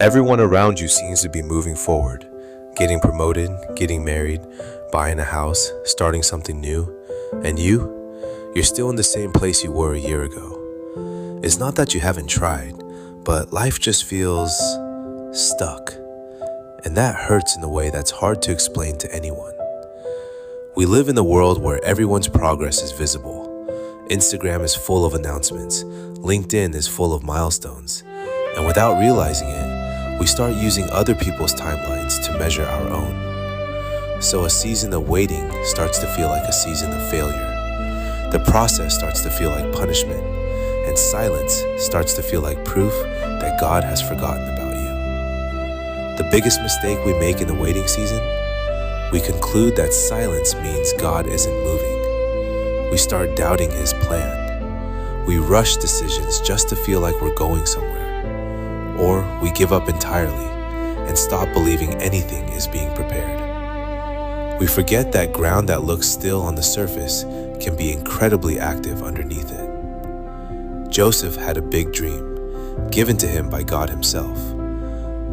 Everyone around you seems to be moving forward, getting promoted, getting married, buying a house, starting something new. And you're still in the same place you were a year ago. It's not that you haven't tried, but life just feels stuck. And that hurts in a way that's hard to explain to anyone. We live in a world where everyone's progress is visible. Instagram is full of announcements. LinkedIn is full of milestones. And without realizing it, we start using other people's timelines to measure our own. So a season of waiting starts to feel like a season of failure. The process starts to feel like punishment, and silence starts to feel like proof that God has forgotten about you. The biggest mistake we make in the waiting season? We conclude that silence means God isn't moving. We start doubting His plan. We rush decisions just to feel like we're going somewhere. Or we give up entirely and stop believing anything is being prepared. We forget that ground that looks still on the surface can be incredibly active underneath it. Joseph had a big dream, given to him by God Himself.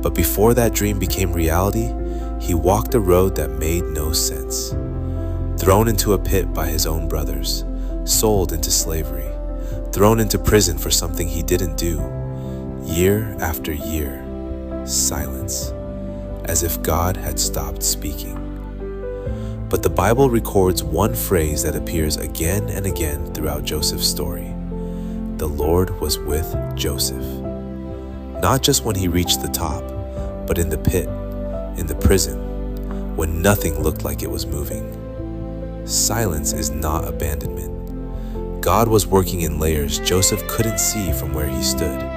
But before that dream became reality, he walked a road that made no sense. Thrown into a pit by his own brothers, sold into slavery, thrown into prison for something he didn't do. Year after year, silence, as if God had stopped speaking. But the Bible records one phrase that appears again and again throughout Joseph's story. The Lord was with Joseph. Not just when he reached the top, but in the pit, in the prison, when nothing looked like it was moving. Silence is not abandonment. God was working in layers Joseph couldn't see from where he stood.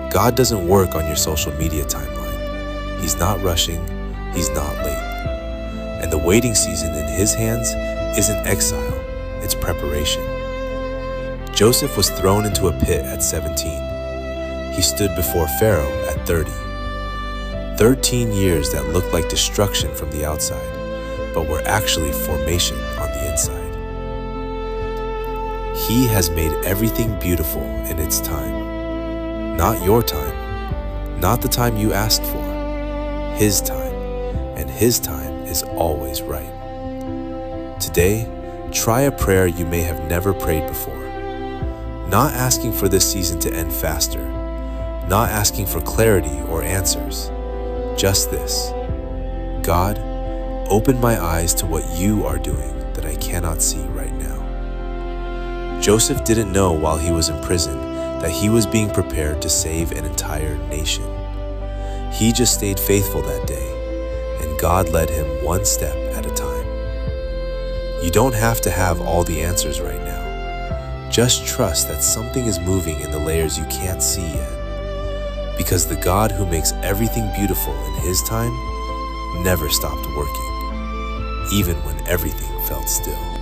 God doesn't work on your social media timeline. He's not rushing, He's not late. And the waiting season in His hands isn't exile, it's preparation. Joseph was thrown into a pit at 17. He stood before Pharaoh at 30. 13 years that looked like destruction from the outside, but were actually formation on the inside. He has made everything beautiful in its time. Not your time, not the time you asked for, His time, and His time is always right. Today, try a prayer you may have never prayed before. Not asking for this season to end faster, not asking for clarity or answers. Just this: God, open my eyes to what You are doing that I cannot see right now. Joseph didn't know while he was in prison that he was being prepared to save an entire nation. He just stayed faithful that day, and God led him one step at a time. You don't have to have all the answers right now. Just trust that something is moving in the layers you can't see yet. Because the God who makes everything beautiful in His time never stopped working, even when everything felt still.